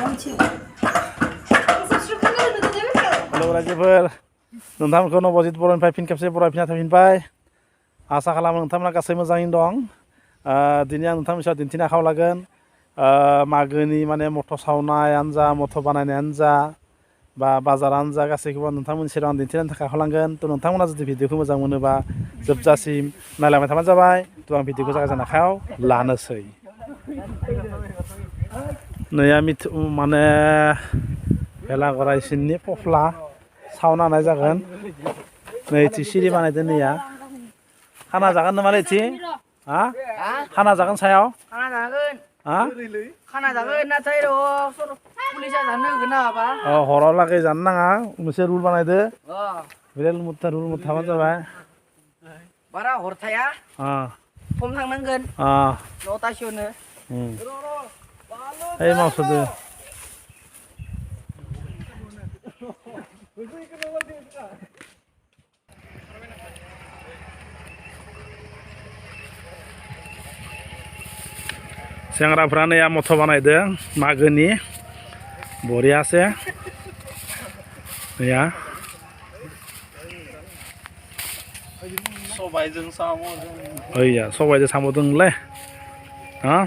Halo Raijwfwr, nontonखौ Nabajit बर'निफ्राय फिन खेबसे बरायफिनना थाफिनबाय आसा खालामो नोंथांमोना गासै मोजाङैनो दं दिनै आं नोंथांनि सायाव दिन्थिनो आखायाव लागोन मागोनि माने मथ' सावनायानो जा मथ' बानायनायानो जा बा बाजारानो जा गासैखौबो नोंथांमोननि सेराव आं दिन्थिनो थाखाय आखायाव लागोन थ' नोंथांमोना जुदि भिडिअखौ मोजां मोनोबा जोबजासिम नायलांबाय थाबानो जाबाय थ' आं भिडिअखौ जागायजेननो आखायाव लानोसै नैया माने भेलाघरा इसिंनि फफ्ला सावना होनाय जागोन नैथि सिरि बानायदों नैया खाना जागोन नामा नैथि हा खाना जागोन सायाव खाना जागोन हा खाना जागोन नाथाय र' पुलिसा जानो होगोन ना हाबा हराव लागै जानो नाङा मोनसे रुल बानायदो बे रुल थाबानो जाबाय बारा हर थाया सम थांनांगोन न'थासोआवनो ओइ मावसोदो सेंग्राफ्रा नैया मथ' बानायदों मागोनि बरियासे नैया सबायजों साम'जों ओइया सबायजों साम'जोंलै हा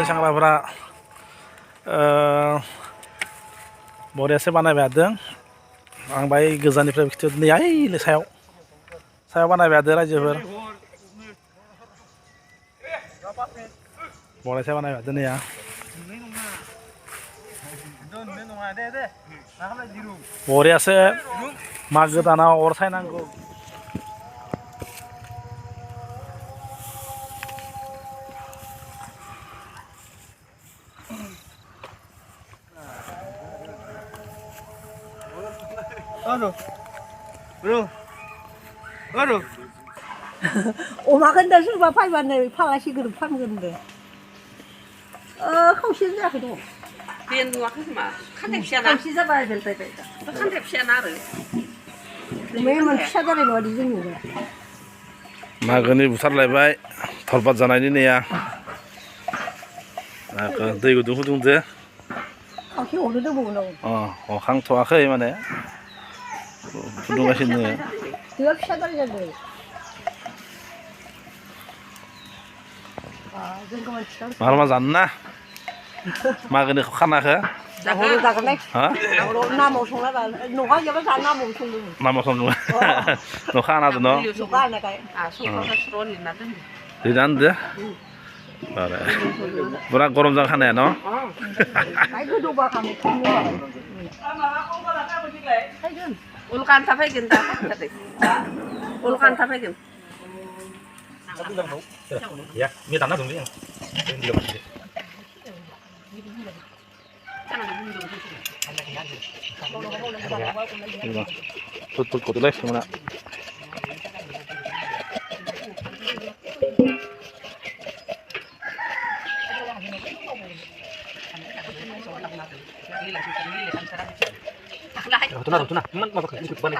सेंग्राफ्रा बरियासे बानायबाय थादों आं बाय गोजाननिफ्राय खिथादों नै ओइले सायाव बानायबाय थादों रायजोफोर बरियासे बानायबाय थादों नैया बरियासे मागो दानाव अर सायनांगौ अमा खोन्दा सोरबा फायबानो फालासे गोरोब फानगोन दे खावसेयानो जायाखै दङ बेन नुवाखै खोमा खान्थाइ फिसाना खावसे जाबाय बेलथायबाय दा खान्थाइ फिसाना आरो बे फिसा जानाय नङा जोंनि मागोनि बुथारलायबाय थलपात जानायनि नैया दै गुदुं फुदुंदो खावसे हरनो दंबावो हखांथ'वाखै माने फुदुंगासिनो दैया फिसा जानाय जादों मालाबा जानो ना मागोनि खानाखौ नामाव संना न'खा गैयाबा जा नामाव संदोंमोन नामाव संदोंमोन न'खा हाना दोन' लिरना दोनदो बुरा गरम जानो खानाया न' उलकान्था फैगोन दा उलकान्था फैगोन ya ini tanah dong ya tutup kotor lagi mana tunah man mau pakai ikut balik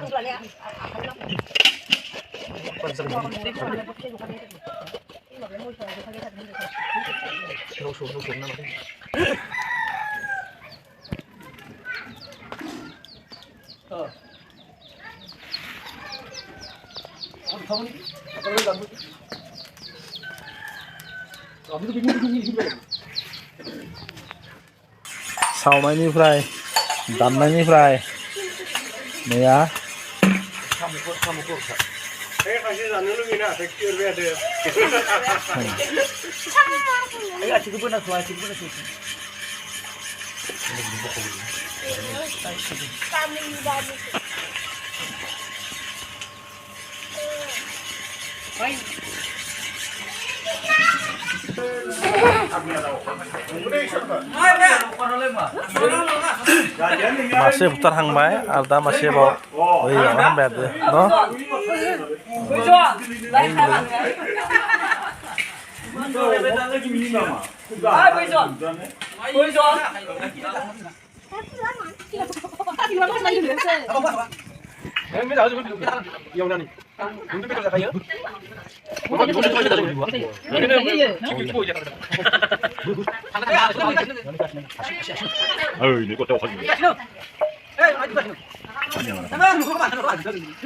सावनायनिफ्राय दाननायनिफ्राय नैया खायसे जानो लुगैना texture बेदे Ayo asyik pun nak suai, asyik pun nak suai. मासे बुथारहांबाय आरो दा मासेबाव ओइ माबाहांबाय आरो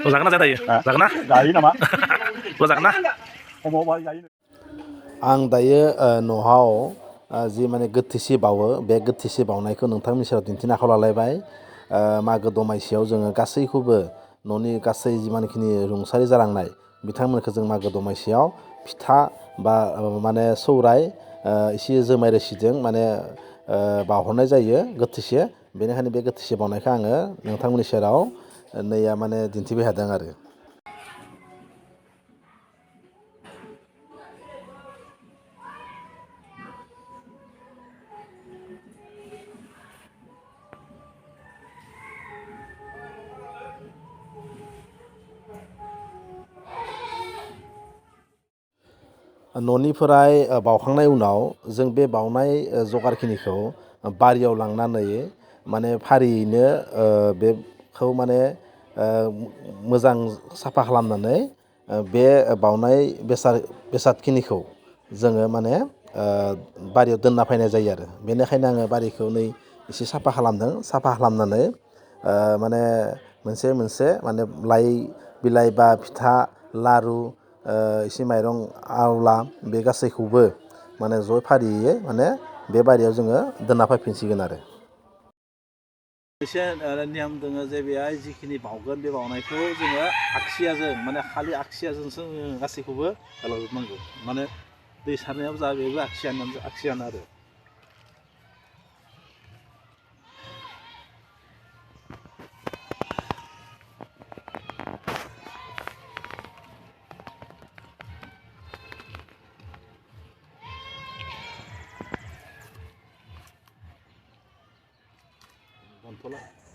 जागोन ना दायो जागोन ना जायो नामा जागोन ना आं दायो न'आव जि माने गोथैसि बावो बे गोथैसि बावनायखौ नोंथांनि सेराव दिन्थिनो आखायाव लालायबाय मागो दमासियाव जोङो गासैखौबो न'नि गासै जिमानखिनि रुंसारि जालांनाय बिथांमोनखौ जों मागो दमासियाव फिथा बा माने सौराय एसे जुमाय रोसिजों माने बावहरनाय जायो गोथैसे बेनिखायनो बे गोथैसि बावनायखौ आङो नोंथांमोननि सेराव नैया माने दिन्थिबाय थादों आरो न'निफ्राय बावखांनाय उनाव जों बे बावनाय जगारखिनिखौ बारियाव लांनानै माने फारियैनो बेखौ माने मोजां साफा खालामनानै बे बावनाय बेसादखिनिखौ जोङो माने बारियाव दोनना फैनाय जायो आरो बेनिखायनो आङो बारिखौ नै एसे साफा खालामदों साफा खालामनानै माने मोनसे मोनसे माने लाइ बिलाइ बा फिथा लारु एसे माइरं आवला बे गासैखौबो माने ज' फारियै माने बे बारियाव जोङो दोनना फैफिनसिगोन आरो एसे नियम दङ जे बेहाय जिखिनि बावगोन बे बावनायखौ जोङो आगसियाजों माने खालि आगसियाजोंसो गासैखौबो होलांजोबनांगौ माने दै सारनायाव जा बेबो आगसियानो आरो Controla.